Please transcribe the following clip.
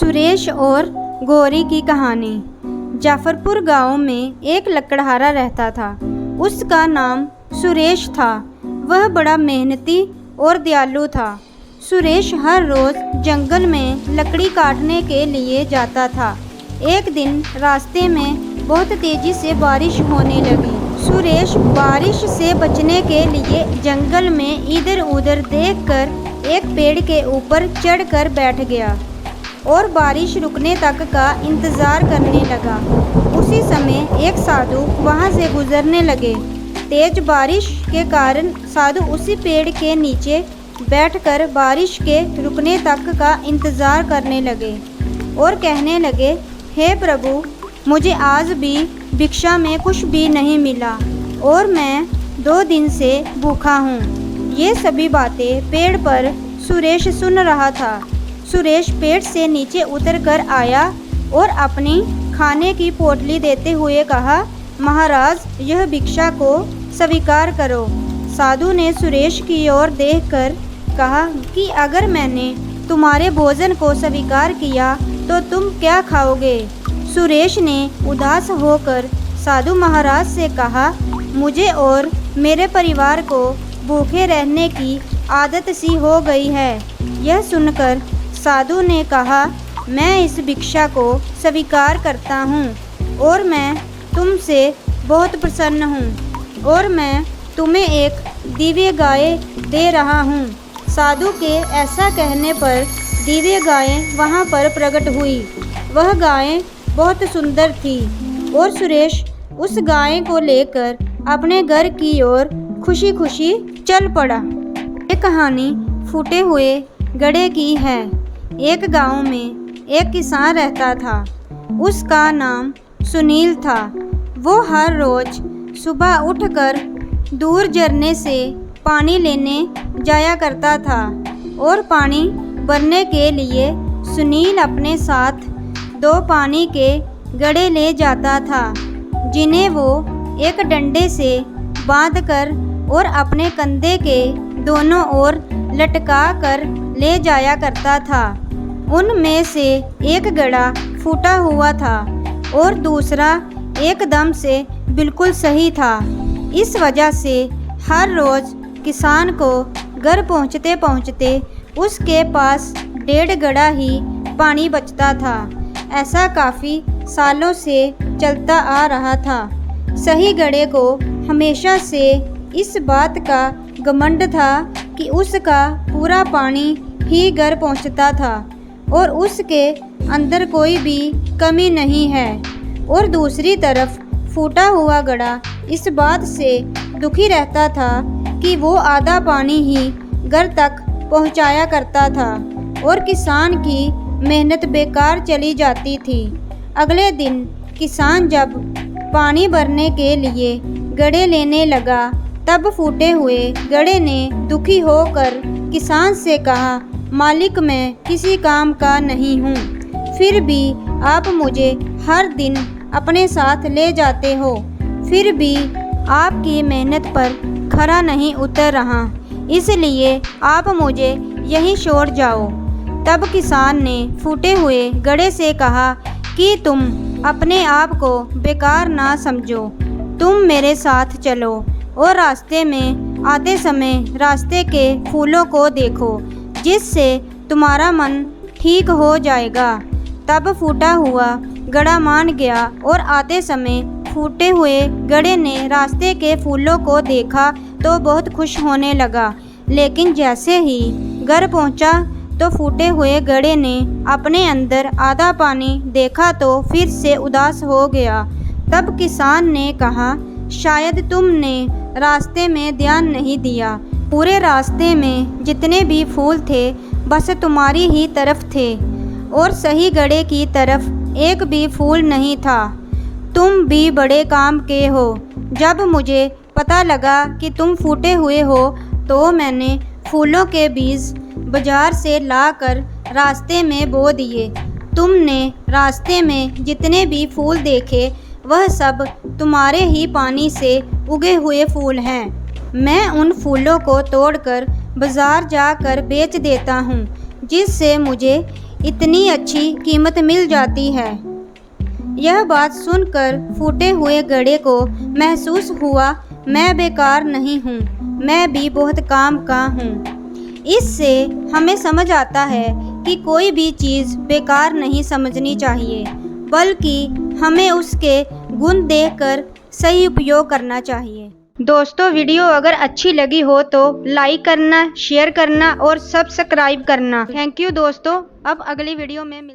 सुरेश और गौरी की कहानी। जाफरपुर गांव में एक लकड़हारा रहता था। उसका नाम सुरेश था। वह बड़ा मेहनती और दयालु था। सुरेश हर रोज़ जंगल में लकड़ी काटने के लिए जाता था। एक दिन रास्ते में बहुत तेज़ी से बारिश होने लगी। सुरेश बारिश से बचने के लिए जंगल में इधर उधर देखकर एक पेड़ के ऊपर चढ़कर बैठ गया और बारिश रुकने तक का इंतज़ार करने लगा। उसी समय एक साधु वहां से गुजरने लगे। तेज बारिश के कारण साधु उसी पेड़ के नीचे बैठकर बारिश के रुकने तक का इंतज़ार करने लगे और कहने लगे, हे प्रभु, मुझे आज भी भिक्षा में कुछ भी नहीं मिला और मैं 2 दिन से भूखा हूँ। ये सभी बातें पेड़ पर सुरेश सुन रहा था। सुरेश पेड़ से नीचे उतरकर आया और अपनी खाने की पोटली देते हुए कहा, महाराज, यह भिक्षा को स्वीकार करो। साधु ने सुरेश की ओर देखकर कहा कि अगर मैंने तुम्हारे भोजन को स्वीकार किया तो तुम क्या खाओगे? सुरेश ने उदास होकर साधु महाराज से कहा, मुझे और मेरे परिवार को भूखे रहने की आदत सी हो गई है। यह सुनकर साधु ने कहा, मैं इस भिक्षा को स्वीकार करता हूँ और मैं तुमसे बहुत प्रसन्न हूँ और मैं तुम्हें एक दिव्य गाय दे रहा हूँ। साधु के ऐसा कहने पर दिव्य गाय वहाँ पर प्रकट हुई। वह गाय बहुत सुंदर थी और सुरेश उस गाय को लेकर अपने घर की ओर खुशी खुशी चल पड़ा। ये कहानी फूटे हुए घड़े की है। एक गांव में एक किसान रहता था। उसका नाम सुनील था। वो हर रोज़ सुबह उठकर दूर झरने से पानी लेने जाया करता था और पानी भरने के लिए सुनील अपने साथ 2 पानी के घड़े ले जाता था, जिन्हें वो एक डंडे से बांधकर और अपने कंधे के दोनों ओर लटका कर ले जाया करता था। उनमें से एक घड़ा फूटा हुआ था और दूसरा एकदम से बिल्कुल सही था। इस वजह से हर रोज़ किसान को घर पहुँचते पहुँचते उसके पास 1.5 घड़ा ही पानी बचता था। ऐसा काफ़ी सालों से चलता आ रहा था। सही घड़े को हमेशा से इस बात का घमंड था कि उसका पूरा पानी ही घर पहुँचता था और उसके अंदर कोई भी कमी नहीं है। और दूसरी तरफ फूटा हुआ घड़ा इस बात से दुखी रहता था कि वो आधा पानी ही घर तक पहुंचाया करता था और किसान की मेहनत बेकार चली जाती थी। अगले दिन किसान जब पानी भरने के लिए घड़े लेने लगा, तब फूटे हुए घड़े ने दुखी होकर किसान से कहा, मालिक, मैं किसी काम का नहीं हूँ, फिर भी आप मुझे हर दिन अपने साथ ले जाते हो, फिर भी आपकी मेहनत पर खरा नहीं उतर रहा, इसलिए आप मुझे यहीं छोड़ जाओ। तब किसान ने फूटे हुए घड़े से कहा कि तुम अपने आप को बेकार ना समझो, तुम मेरे साथ चलो और रास्ते में आते समय रास्ते के फूलों को देखो, जिससे तुम्हारा मन ठीक हो जाएगा। तब फूटा हुआ घड़ा मान गया और आते समय फूटे हुए घड़े ने रास्ते के फूलों को देखा तो बहुत खुश होने लगा। लेकिन जैसे ही घर पहुंचा तो फूटे हुए घड़े ने अपने अंदर आधा पानी देखा तो फिर से उदास हो गया। तब किसान ने कहा, शायद तुमने रास्ते में ध्यान नहीं दिया। पूरे रास्ते में जितने भी फूल थे बस तुम्हारी ही तरफ थे और सही घड़े की तरफ एक भी फूल नहीं था। तुम भी बड़े काम के हो। जब मुझे पता लगा कि तुम फूटे हुए हो तो मैंने फूलों के बीज बाजार से लाकर रास्ते में बो दिए। तुमने रास्ते में जितने भी फूल देखे वह सब तुम्हारे ही पानी से उगे हुए फूल हैं। मैं उन फूलों को तोड़कर बाज़ार जाकर बेच देता हूँ, जिससे मुझे इतनी अच्छी कीमत मिल जाती है। यह बात सुनकर फूटे हुए घड़े को महसूस हुआ, मैं बेकार नहीं हूँ, मैं भी बहुत काम का हूँ। इससे हमें समझ आता है कि कोई भी चीज़ बेकार नहीं समझनी चाहिए, बल्कि हमें उसके गुण देखकर सही उपयोग करना चाहिए। दोस्तों, वीडियो अगर अच्छी लगी हो तो लाइक करना, शेयर करना और सब्सक्राइब करना। थैंक यू दोस्तों। अब अगली वीडियो में मिलते हैं।